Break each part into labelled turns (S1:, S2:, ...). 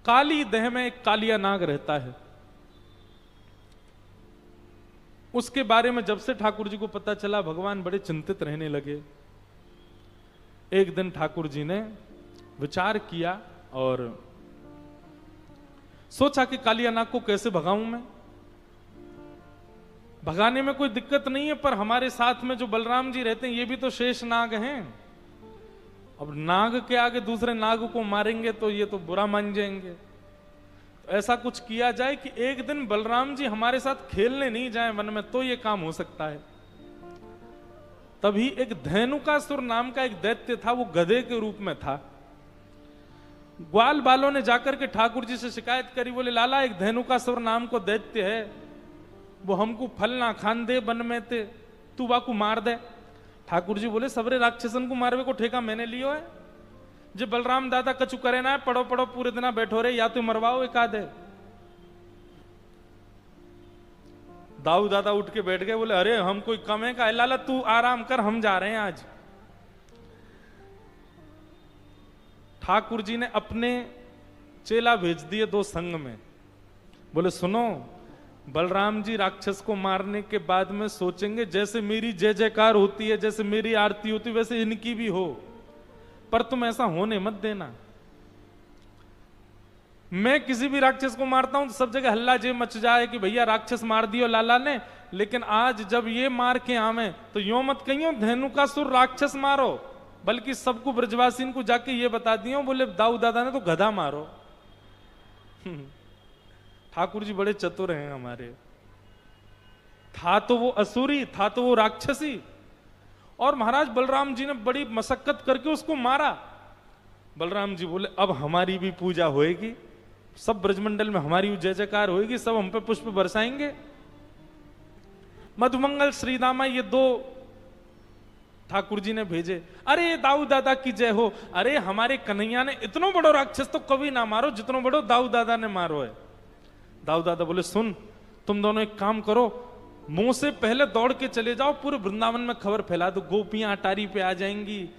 S1: काली देह में एक कालिया नाग रहता है। उसके बारे में जब से ठाकुर जी को पता चला, भगवान बड़े चिंतित रहने लगे। एक दिन ठाकुर जी ने विचार किया और सोचा कि कालिया नाग को कैसे भगाऊं मैं। भगाने में कोई दिक्कत नहीं है, पर हमारे साथ में जो बलराम जी रहते हैं ये भी तो शेष नाग हैं। अब नाग के आगे दूसरे नाग को मारेंगे तो ये तो बुरा मान जाएंगे। तो ऐसा कुछ किया जाए कि एक दिन बलराम जी हमारे साथ खेलने नहीं जाए वन में, तो ये काम हो सकता है। तभी एक धेनुकासुर नाम का एक दैत्य था, वो गधे के रूप में था। ग्वाल बालों ने जाकर के ठाकुर जी से शिकायत करी, बोले लाला एक धेनुकासुर नाम को दैत्य है, वो हमको फल ना खान दे वन में ते, तू वाकू मार दे। ठाकुर जी बोले सबरे राक्षसन को मारवे को ठेका मैंने लियो है। जे बलराम दादा कछु करे ना, पड़ो पड़ो पूरे दिन बैठो रे, या तो मरवाओ एक आधे। दाऊ दादा उठ के बैठ गए, बोले अरे हम कोई कम है का, लाला तू आराम कर, हम जा रहे हैं आज। ठाकुर जी ने अपने चेला भेज दिए दो संग में, बोले सुनो बलराम जी राक्षस को मारने के बाद में सोचेंगे जैसे मेरी जय जयकार होती है, जैसे मेरी आरती होती है, वैसे इनकी भी हो, पर तुम ऐसा होने मत देना। मैं किसी भी राक्षस को मारता हूं तो सब जगह हल्ला जे मच जाए कि भैया राक्षस मार दियो लाला ने, लेकिन आज जब ये मार के आवे तो यो मत कहियो धेनुकासुर राक्षस मारो, बल्कि सबको ब्रजवासी को जाके ये बता दियो बोले दाऊ दादा ने तो गधा मारो। ठाकुर जी बड़े चतुर हैं हमारे। था तो वो असुरी, था तो वो राक्षसी, और महाराज बलराम जी ने बड़ी मशक्कत करके उसको मारा। बलराम जी बोले अब हमारी भी पूजा होएगी, सब ब्रजमंडल में हमारी जय जयकार होएगी, सब हम पे पुष्प बरसाएंगे। मधुमंगल श्रीदामा ये दो ठाकुर जी ने भेजे। अरे दाऊ दादा की जय हो, अरे हमारे कन्हैया ने इतनो बड़ो राक्षस तो कभी ना मारो जितनो बड़ो दाऊ दादा ने मारो है। दाऊ दादा बोले सुन तुम दोनों एक काम करो, मुंह से पहले दौड़ के चले जाओ, पूरे वृंदावन में खबर फैला दो, गोपियां अटारी पे आ जाएंगी,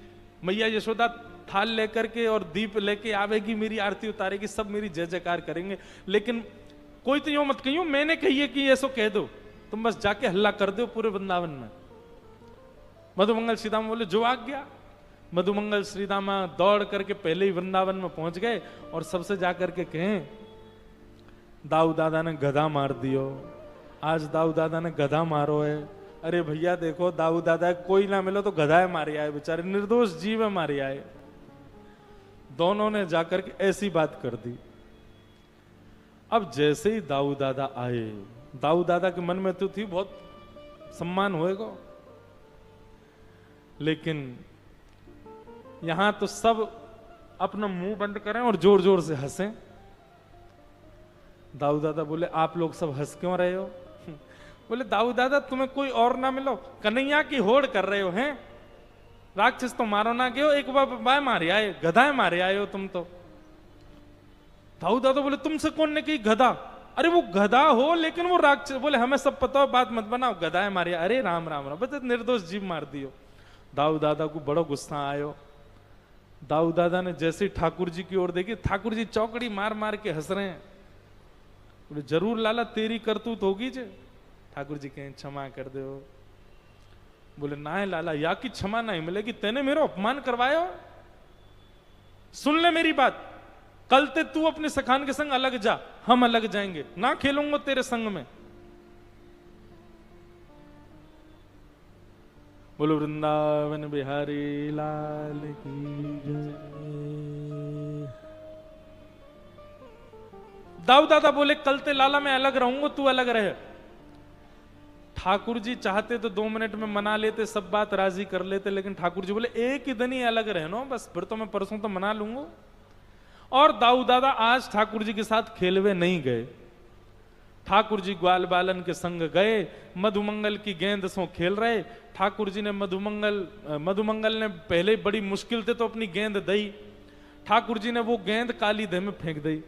S1: मैया यशोदा थाल लेकर के और दीप लेके आवेगी, मेरी आरती उतारेगी, सब मेरी जय जयकार करेंगे। लेकिन कोई तो यूं मत कहियो मैंने कही है कि ऐसो कह दो, तुम बस जाके हल्ला कर दो पूरे वृंदावन में। मधुमंगल श्रीदामा बोले जो आ गया। मधुमंगल श्रीदामा दौड़ करके पहले ही वृंदावन में पहुंच गए और सबसे जाकर के कहें दाऊ दादा ने गधा मार दियो, आज दाऊ दादा ने गधा मारो है। अरे भैया देखो दाऊ दादा कोई ना मिलो तो गधा मारे आए, बेचारे निर्दोष जीव मारे आए। दोनों ने जाकर के ऐसी बात कर दी। अब जैसे ही दाऊ दादा आए, दाऊ दादा के मन में तो थी बहुत सम्मान होएगा, लेकिन यहां तो सब अपना मुंह बंद करें और जोर जोर से हंसें। दाऊ दादा बोले आप लोग सब हंस क्यों रहे हो? बोले दाऊ दादा तुम्हें कोई और ना मिलो, कन्हैया की होड़ कर रहे हो हैं, राक्षस तो मारो ना गयो, एक बार मारे आए, गधाएं मारे आए हो तुम तो। दाऊ दादा बोले तुमसे कौन ने कही गधा? अरे वो गधा हो लेकिन वो राक्षस। बोले हमें सब पता हो, बात मत बनाओ, गधाएं मारे। अरे राम राम राम, बस निर्दोष जीव मार दियो। दाऊ दादा को बड़ो गुस्सा आयो। दाऊ दादा ने जैसे ठाकुर जी की ओर देखी, ठाकुर जी चौकड़ी मार मार के हंस रहे हैं। बोले जरूर लाला तेरी करतूत होगी जे। ठाकुर जी कहें क्षमा कर दो। बोले ना है लाला, या की क्षमा नहीं मिलेगी, तेने मेरा अपमान करवाया। सुन ले मेरी बात, कल ते तू अपने सखान के संग अलग जा, हम अलग जाएंगे, ना खेलूंगा तेरे संग में। बोलो वृंदावन बिहारी लाल की जय। दाऊ दादा बोले कल ते लाला मैं अलग रहूंगा, तू अलग रहे। ठाकुर जी चाहते तो 2 मिनट में मना लेते, सब बात राजी कर लेते, लेकिन ठाकुर जी बोले एक ही दिन ही अलग रहना, बस फिर तो मैं परसों तो मना लूंगा। और दाऊ दादा आज ठाकुर जी के साथ खेलवे नहीं गए। ठाकुर जी ग्वाल बालन के संग गए, मधुमंगल की गेंद सो खेल रहे। ठाकुर जी ने मधुमंगल ने पहले बड़ी मुश्किल से तो अपनी गेंद दी, ठाकुर जी ने वो गेंद काली देह में फेंक दी।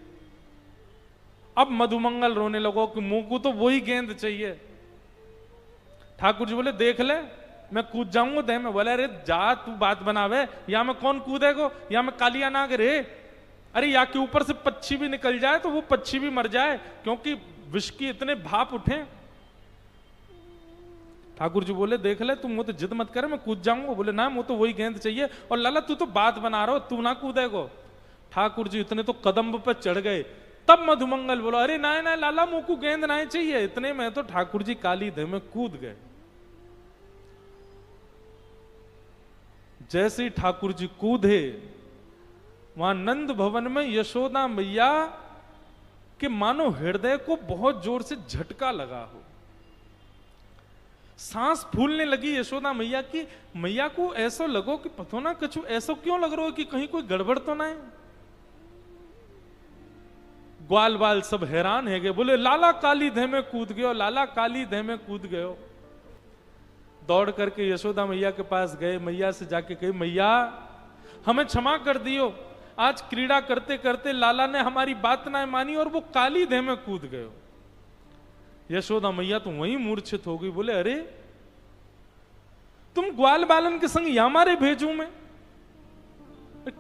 S1: अब मधुमंगल रोने लगो कि मुंह को तो वही गेंद चाहिए। ठाकुर जी बोले देख ले मैं कूद जाऊंगा देह में। बोले अरे जा तू बात बनावे, या मैं कौन कूदेगो, या मैं कालिया नाग रे। अरे या के ऊपर से पक्षी भी निकल जाए तो वो पक्षी भी मर जाए, क्योंकि विष की इतने भाप उठे। ठाकुर जी बोले देख ले तुम, वो तो जिद मत करे, मैं कूद जाऊंगा। बोले ना, वो तो वही गेंद चाहिए। और लाला तू तो बात बना रहा हो, तू ना कूदेगो। ठाकुर जी इतने तो कदम पर चढ़ गए। तब मधुमंगल बोला अरे ना ना लाला, मुंह को गेंद ना चाहिए। इतने में तो ठाकुर जी काली देह में कूद गए। जैसे ही ठाकुर जी कूदे, वहां नंद भवन में यशोदा मैया के मानो हृदय को बहुत जोर से झटका लगा हो। सांस फूलने लगी यशोदा मैया की। मैया को ऐसा लगो कि पतो ना कछु ऐसा क्यों लग रहा हो कि कहीं कोई गड़बड़ तो ना है। ग्वाल बाल सब हैरान है गए। बोले लाला काली देह में कूद गयो, लाला काली देह में कूद गयो। दौड़ करके यशोदा मैया के पास गए। मैया से जाके कही मैया हमें क्षमा कर दियो, आज क्रीड़ा करते करते लाला ने हमारी बात ना मानी और वो काली देह में कूद गयो। यशोदा मैया तो वहीं मूर्छित हो गई। बोले अरे तुम ग्वाल बालन के संग या मारे भेजू मैं,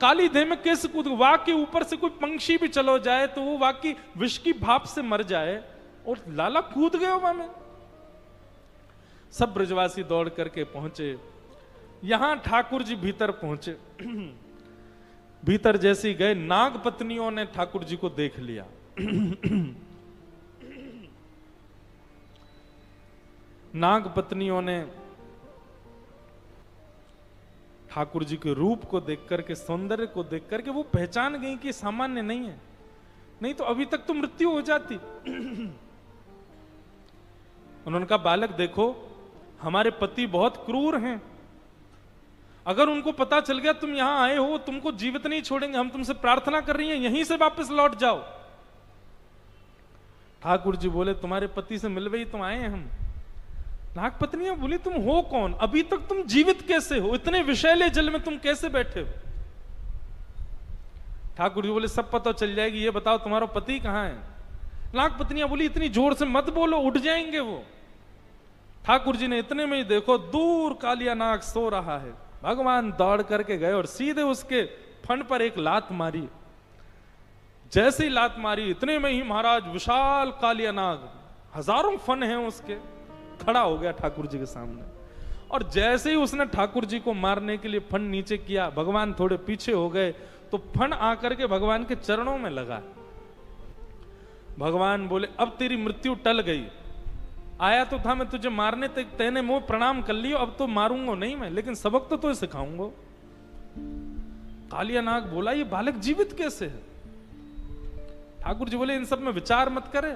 S1: काली देह में कैसे कूद? वाह के ऊपर से कोई पंक्षी भी चलो जाए तो वो वाह की विष की भाप से मर जाए, और लाला कूद गए वहां में। सब ब्रजवासी दौड़ करके पहुंचे। यहां ठाकुर जी भीतर पहुंचे। भीतर जैसे ही गए, नाग पत्नियों ने ठाकुर जी को देख लिया। नाग पत्नियों ने ठाकुर जी के रूप को देख करके, सौंदर्य को देख करके वो पहचान गई कि सामान्य नहीं है, नहीं तो अभी तक तो मृत्यु हो जाती। उन्होंने कहा बालक देखो, हमारे पति बहुत क्रूर हैं, अगर उनको पता चल गया तुम यहां आए हो, तुमको जीवित नहीं छोड़ेंगे। हम तुमसे प्रार्थना कर रही हैं यहीं से वापस लौट जाओ। ठाकुर जी बोले तुम्हारे पति से मिलवे ही तो आए हैं हम। नाग पत्नियां बोली तुम हो कौन, अभी तक तुम जीवित कैसे हो, इतने विषैले जल में तुम कैसे बैठे हो? ठाकुर जी बोले सब पता चल जाएगी, ये बताओ तुम्हारा पति कहां है? नाग पत्नियां बोली इतनी जोर से मत बोलो, उठ जाएंगे वो। ठाकुर जी ने इतने में ही देखो दूर कालिया नाग सो रहा है। भगवान दौड़ करके गए और सीधे उसके फन पर एक लात मारी। जैसे ही लात मारी, इतने में ही महाराज विशाल कालिया नाग, हजारों फन हैं उसके, खड़ा हो गया ठाकुर जी के सामने। और जैसे ही उसने ठाकुर जी को मारने के लिए फन नीचे किया, भगवान थोड़े पीछे हो गए तो फन आकर के भगवान के चरणों में लगा। भगवान बोले अब तेरी मृत्यु टल गई, आया तो था मैं तुझे मारने तक, तेने मुंह प्रणाम कर लियो, अब तो मारूंगा नहीं मैं, लेकिन सबक तो तुझे सिखाऊंगा। कालिया नाग बोला ये बालक जीवित कैसे है? ठाकुर जी बोले इन सब में विचार मत करे।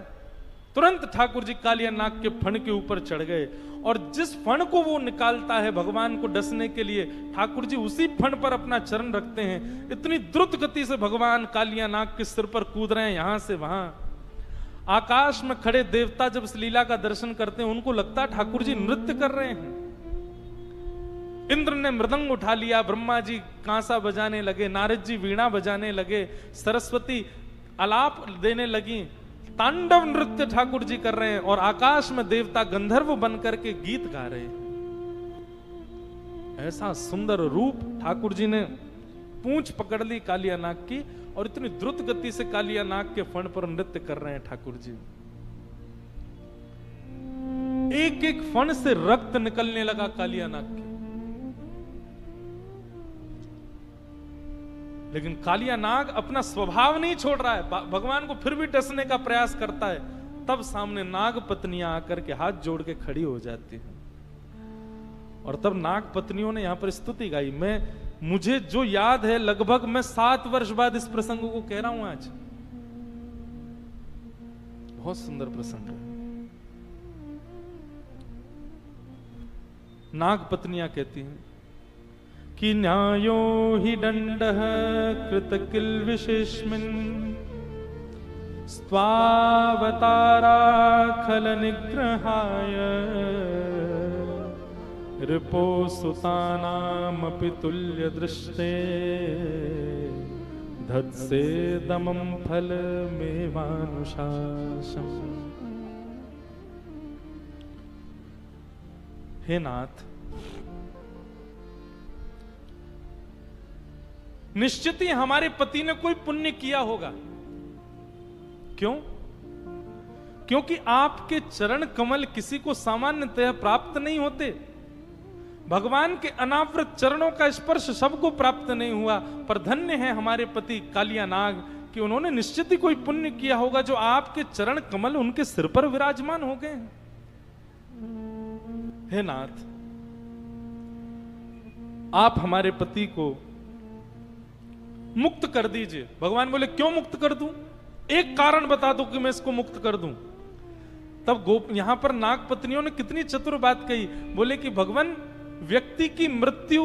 S1: तुरंत ठाकुर जी कालिया नाग के फण के ऊपर चढ़ गए, और जिस फण को वो निकालता है भगवान को डसने के लिए, ठाकुर जी उसी फण पर अपना चरण रखते हैं। इतनी द्रुत गति से भगवान कालिया नाग के सिर पर कूद रहे हैं, यहां से वहां। आकाश में खड़े देवता जब इस लीला का दर्शन करते हैं, उनको लगता है ठाकुर जी नृत्य कर रहे हैं। इंद्र ने मृदंग उठा लिया, ब्रह्मा जी कांसा बजाने लगे, नारद जी वीणा बजाने लगे, सरस्वती आलाप देने लगी, तांडव नृत्य ठाकुर जी कर रहे हैं, और आकाश में देवता गंधर्व बनकर के गीत गा रहे हैं। ऐसा सुंदर रूप ठाकुर जी ने पूंछ पकड़ ली कालिया नाग की, और इतनी द्रुत गति से कालिया नाग के फण पर नृत्य कर रहे हैं ठाकुर जी। एक एक फण से रक्त निकलने लगा कालिया नाग के, लेकिन कालिया नाग अपना स्वभाव नहीं छोड़ रहा है, भगवान को फिर भी डसने का प्रयास करता है। तब सामने नाग पत्नियां आकर के हाथ जोड़ के खड़ी हो जाती है, और तब नाग पत्नियों ने यहां पर स्तुति गाई। मुझे जो याद है, लगभग मैं 7 वर्ष बाद इस प्रसंग को कह रहा हूं आज। बहुत सुंदर प्रसंग है। नाग पत्नियां कहती हैं कि न्यायो हि दंडः कृत किल विशेषमिन् स्वावतारा खल निग्रहाय रिपो सुतानामपि तुल्य दृष्टे धत्से दमं फलमेवानुशासम्। हे नाथ, निश्चित ही हमारे पति ने कोई पुण्य किया होगा। क्यों? क्योंकि आपके चरण कमल किसी को सामान्यतः प्राप्त नहीं होते। भगवान के अनावृत चरणों का स्पर्श सबको प्राप्त नहीं हुआ, पर धन्य है हमारे पति कालिया नाग कि उन्होंने निश्चित ही कोई पुण्य किया होगा जो आपके चरण कमल उनके सिर पर विराजमान हो गए हैं। हे नाथ, आप हमारे पति को मुक्त कर दीजिए। भगवान बोले क्यों मुक्त कर दूं? एक कारण बता दो कि मैं इसको मुक्त कर दूं। तब यहां पर नाग पत्नियों ने कितनी चतुर बात कही। बोले कि भगवान, व्यक्ति की मृत्यु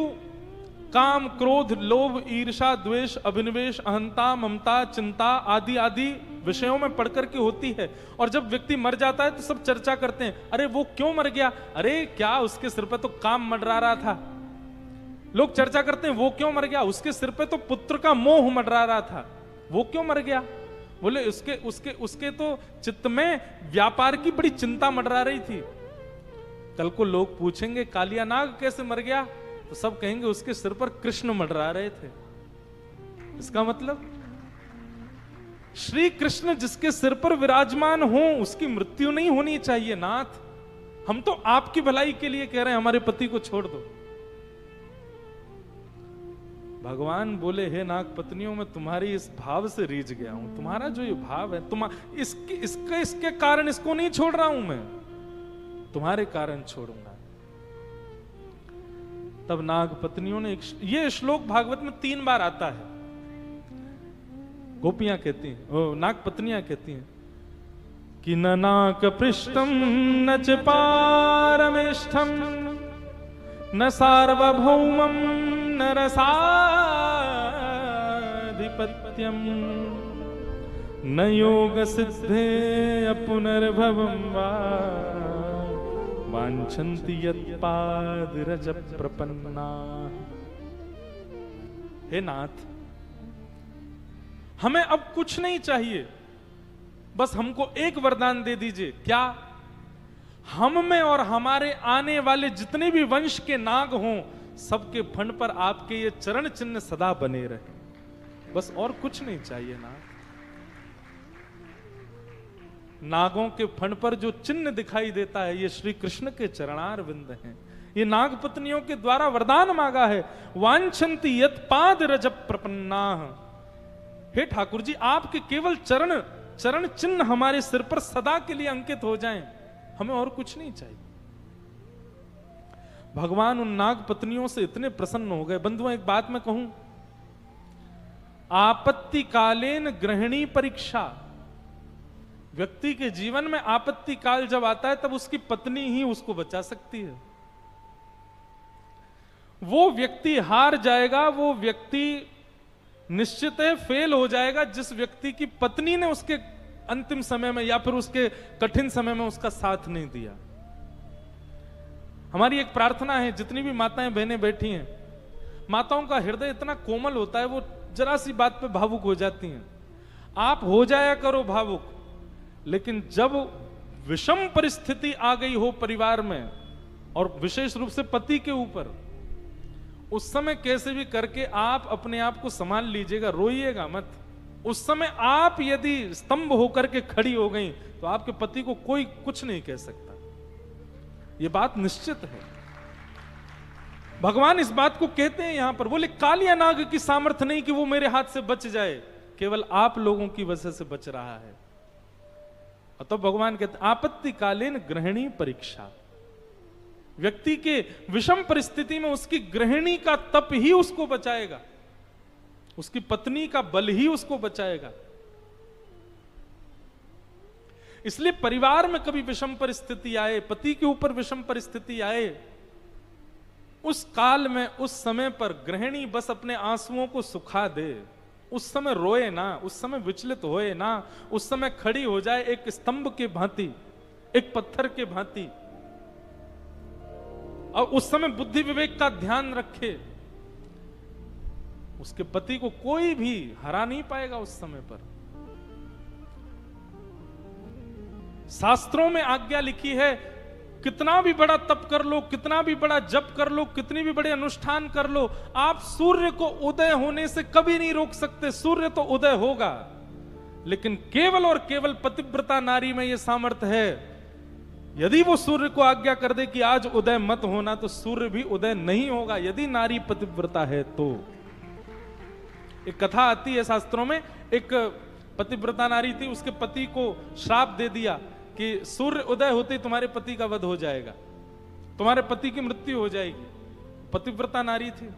S1: काम, क्रोध, लोभ, ईर्षा, द्वेष, अभिनिवेश, अहंता, ममता, चिंता आदि आदि विषयों में पढ़कर के होती है। और जब व्यक्ति मर जाता है तो सब चर्चा करते हैं, अरे वो क्यों मर गया? अरे क्या उसके सिर पर तो काम मंडरा रहा था। लोग चर्चा करते हैं वो क्यों मर गया? उसके सिर पे तो पुत्र का मोह मंडरा रहा था, वो क्यों मर गया? बोले उसके तो चित्त में व्यापार की बड़ी चिंता मंडरा रही थी। कल को लोग पूछेंगे कालिया नाग कैसे मर गया, तो सब कहेंगे उसके सिर पर कृष्ण मंडरा रहे थे। इसका मतलब श्री कृष्ण जिसके सिर पर विराजमान हो उसकी मृत्यु नहीं होनी चाहिए। नाथ, हम तो आपकी भलाई के लिए कह रहे हैं, हमारे पति को छोड़ दो। भगवान बोले हे नाग पत्नियों, मैं तुम्हारी इस भाव से रीझ गया हूं। तुम्हारा जो ये भाव है, इसके कारण इसको नहीं छोड़ रहा हूं, मैं तुम्हारे कारण छोड़ूंगा। तब नाग पत्नियों ने ये श्लोक भागवत में 3 बार आता है। गोपियां कहती हैं, नाग पत्नियां कहती हैं कि न नाक पृष्ठम न च पारमेष्ठम न सार्वभौमम न रसाधिपत्यम न योग सिद्धे पुनर्भवम वा वांछन्ति यत्पादरज प्रपन्ना। हे नाथ, हमें अब कुछ नहीं चाहिए, बस हमको एक वरदान दे दीजिए। क्या? हम में और हमारे आने वाले जितने भी वंश के नाग हों, सबके फण पर आपके ये चरण चिन्ह सदा बने रहे। बस और कुछ नहीं चाहिए नाग। नागों के फण पर जो चिन्ह दिखाई देता है, ये श्री कृष्ण के चरणार विंद हैं। ये नाग पत्नियों के द्वारा वरदान मांगा है। वांछन्ति यत् पाद रज प्रपन्नाः। हे ठाकुर जी, आपके केवल चरण चिन्ह हमारे सिर पर सदा के लिए अंकित हो जाएं, हमें और कुछ नहीं चाहिए। भगवान उन नाग पत्नियों से इतने प्रसन्न हो गए। बंधुओं, एक बात मैं कहूं, आपत्ति कालेन गृहिणी परीक्षा। व्यक्ति के जीवन में आपत्ति काल जब आता है तब उसकी पत्नी ही उसको बचा सकती है। वो व्यक्ति हार जाएगा, वो व्यक्ति निश्चित है फेल हो जाएगा जिस व्यक्ति की पत्नी ने उसके अंतिम समय में या फिर उसके कठिन समय में उसका साथ नहीं दिया। हमारी एक प्रार्थना है, जितनी भी माताएं बहनें बैठी हैं, माताओं का हृदय इतना कोमल होता है, वो जरा सी बात पे भावुक हो जाती हैं। आप हो जाया करो भावुक, लेकिन जब विषम परिस्थिति आ गई हो परिवार में और विशेष रूप से पति के ऊपर, उस समय कैसे भी करके आप अपने आप को संभाल लीजिएगा, रोइएगा मत। उस समय आप यदि स्तंभ होकर के खड़ी हो गई तो आपके पति को कोई कुछ नहीं कह सकता, यह बात निश्चित है। भगवान इस बात को कहते हैं यहां पर। बोले कालिया नाग की सामर्थ्य नहीं कि वो मेरे हाथ से बच जाए, केवल आप लोगों की वजह से बच रहा है। तो भगवान कहते आपत्ति कालीन गृहिणी परीक्षा। व्यक्ति के विषम परिस्थिति में उसकी गृहिणी का तप ही उसको बचाएगा, उसकी पत्नी का बल ही उसको बचाएगा। इसलिए परिवार में कभी विषम परिस्थिति आए, पति के ऊपर विषम परिस्थिति आए, उस काल में उस समय पर गृहिणी बस अपने आंसुओं को सुखा दे। उस समय रोए ना, उस समय विचलित होए ना, उस समय खड़ी हो जाए एक स्तंभ के भांति, एक पत्थर के भांति, और उस समय बुद्धि विवेक का ध्यान रखे। उसके पति को कोई भी हरा नहीं पाएगा उस समय पर। शास्त्रों में आज्ञा लिखी है कितना भी बड़ा तप कर लो, कितना भी बड़ा जप कर लो, कितनी भी बड़े अनुष्ठान कर लो, आप सूर्य को उदय होने से कभी नहीं रोक सकते। सूर्य तो उदय होगा, लेकिन केवल और केवल पतिव्रता नारी में यह सामर्थ्य है, यदि वो सूर्य को आज्ञा कर दे कि आज उदय मत होना, तो सूर्य भी उदय नहीं होगा, यदि नारी पतिव्रता है तो। एक कथा आती है शास्त्रों में, एक पतिव्रता नारी थी, उसके पति को श्राप दे दिया कि सूर्य उदय होते ही तुम्हारे पति का वध हो जाएगा, तुम्हारे पति की मृत्यु हो जाएगी। पतिव्रता नारी थी,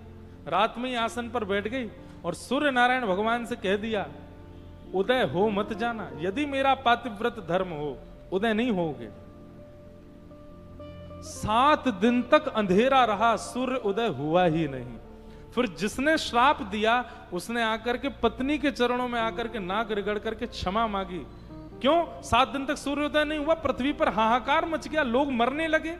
S1: रात में ही आसन पर बैठ गई और सूर्य नारायण भगवान से कह दिया, उदय हो मत जाना, यदि मेरा पातिव्रत धर्म हो, उदय नहीं होगे। 7 दिन तक अंधेरा रहा, सूर्य उदय हुआ ही नहीं। फिर जिसने श्राप दिया उसने आकर के पत्नी के चरणों में आकर के नाक रगड़ करके क्षमा मांगी। क्यों 7 दिन तक सूर्योदय नहीं हुआ? पृथ्वी पर हाहाकार मच गया, लोग मरने लगे।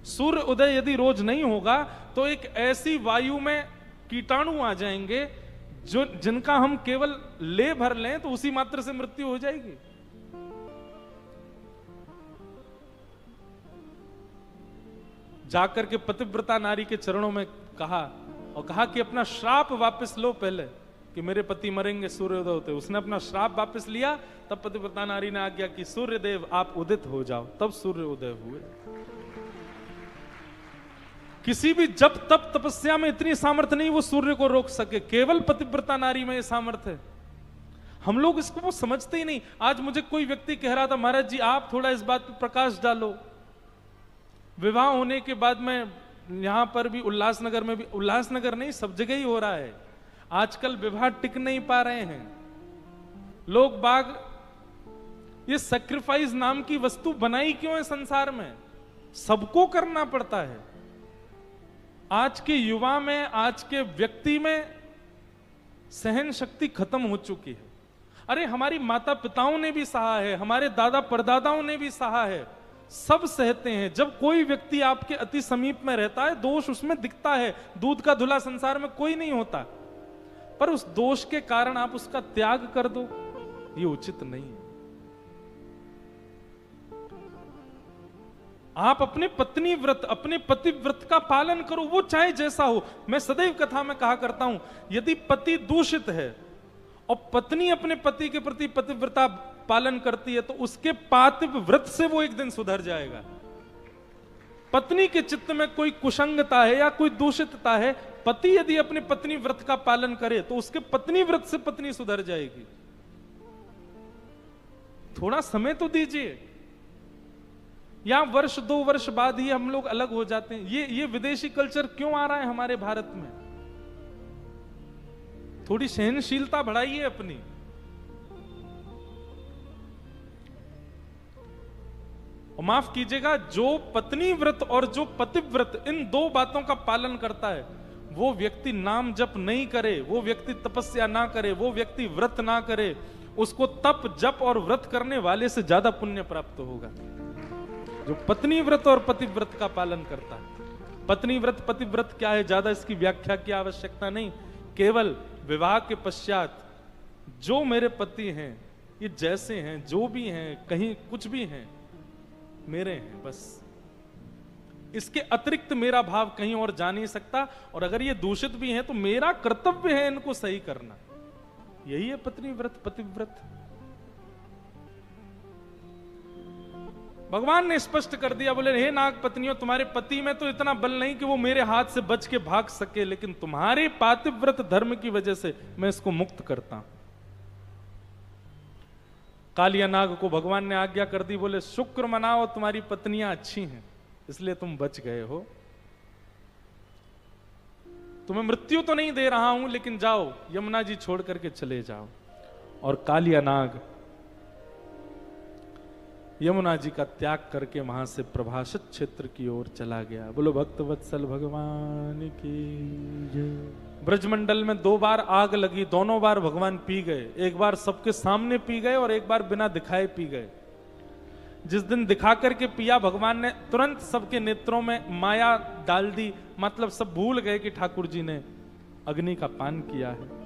S1: सूर्य उदय यदि रोज नहीं होगा तो एक ऐसी वायु में कीटाणु आ जाएंगे जो जिनका हम केवल ले भर लें तो उसी मात्र से मृत्यु हो जाएगी। जाकर के पतिव्रता नारी के चरणों में कहा और कहा कि अपना श्राप वापस लो, पहले कि मेरे पति मरेंगे सूर्योदय होते। उसने अपना श्राप वापस लिया, तब पतिव्रता नारी ने आज्ञा कि सूर्यदेव आप उदित हो जाओ, तब सूर्य उदय हुए। किसी भी जब तप तपस्या में इतनी सामर्थ्य नहीं वो सूर्य को रोक सके, केवल पतिव्रता नारी में ये सामर्थ्य है। हम लोग इसको वो समझते ही नहीं। आज मुझे कोई व्यक्ति कह रहा था, महाराज जी आप थोड़ा इस बात पर प्रकाश डालो। विवाह होने के बाद में यहां पर भी उल्लासनगर में भी, उल्लासनगर नहीं सब जगह ही हो रहा है, आजकल विवाह टिक नहीं पा रहे हैं। लोग बाग ये सैक्रिफाइस नाम की वस्तु बनाई क्यों है संसार में? सबको करना पड़ता है। आज के युवा में, आज के व्यक्ति में सहन शक्ति खत्म हो चुकी है। अरे हमारी माता पिताओं ने भी सहा है, हमारे दादा परदादाओं ने भी सहा है, सब सहते हैं। जब कोई व्यक्ति आपके अति समीप में रहता है, दोष उसमें दिखता है। दूध का धुला संसार में कोई नहीं होता, पर उस दोष के कारण आप उसका त्याग कर दो, ये उचित नहीं है। आप अपने पत्नी व्रत, अपने पति व्रत का पालन करो, वो चाहे जैसा हो। मैं सदैव कथा में कहा करता हूं, यदि पति दूषित है और पत्नी अपने पति के प्रति पतिव्रता पालन करती है, तो उसके पातिव व्रत से वो एक दिन सुधर जाएगा। पत्नी के चित्त में कोई कुसंगता है या कोई दूषितता है, पति यदि अपनी पत्नी व्रत का पालन करे तो उसके पत्नी व्रत से पत्नी सुधर जाएगी। थोड़ा समय तो दीजिए। या वर्ष 2 वर्ष बाद ही हम लोग अलग हो जाते हैं। ये विदेशी कल्चर क्यों आ रहा है हमारे भारत में? थोड़ी सहनशीलता बढ़ाइए अपनी। और माफ कीजिएगा, जो पत्नी व्रत और जो पतिव्रत, इन 2 बातों का पालन करता है, वो व्यक्ति नाम जप नहीं करे, वो व्यक्ति तपस्या ना करे, वो व्यक्ति व्रत ना करे, उसको तप जप और व्रत करने वाले से ज्यादा पुण्य प्राप्त होगा जो पत्नी व्रत और पतिव्रत का पालन करता है। पत्नी व्रत पतिव्रत क्या है, ज्यादा इसकी व्याख्या की आवश्यकता नहीं। केवल विवाह के पश्चात जो मेरे पति हैं, ये जैसे हैं, जो भी हैं, कहीं कुछ भी हैं, मेरे हैं बस। इसके अतिरिक्त मेरा भाव कहीं और जा नहीं सकता। और अगर ये दूषित भी हैं तो मेरा कर्तव्य है इनको सही करना। यही है पत्नी व्रत पतिव्रत। भगवान ने स्पष्ट कर दिया, बोले हे नाग पत्नियों, तुम्हारे पति में तो इतना बल नहीं कि वो मेरे हाथ से बच के भाग सके, लेकिन तुम्हारे पातिव्रत धर्म की वजह से मैं इसको मुक्त करता हूं। कालिया नाग को भगवान ने आज्ञा कर दी, बोले शुक्र मनाओ, तुम्हारी पत्नियां अच्छी हैं इसलिए तुम बच गए हो। तुम्हें मृत्यु तो नहीं दे रहा हूं, लेकिन जाओ यमुना जी छोड़ करके चले जाओ। और कालिया नाग यमुना जी का त्याग करके वहां से प्रभाषित क्षेत्र की ओर चला गया। बोलो भक्त वत्सल भगवान की जय। ब्रजमंडल में 2 बार आग लगी, दोनों बार भगवान पी गए। एक बार सबके सामने पी गए और एक बार बिना दिखाए पी गए। जिस दिन दिखा करके पिया, भगवान ने तुरंत सबके नेत्रों में माया डाल दी, मतलब सब भूल गए कि ठाकुर जी ने अग्नि का पान किया है।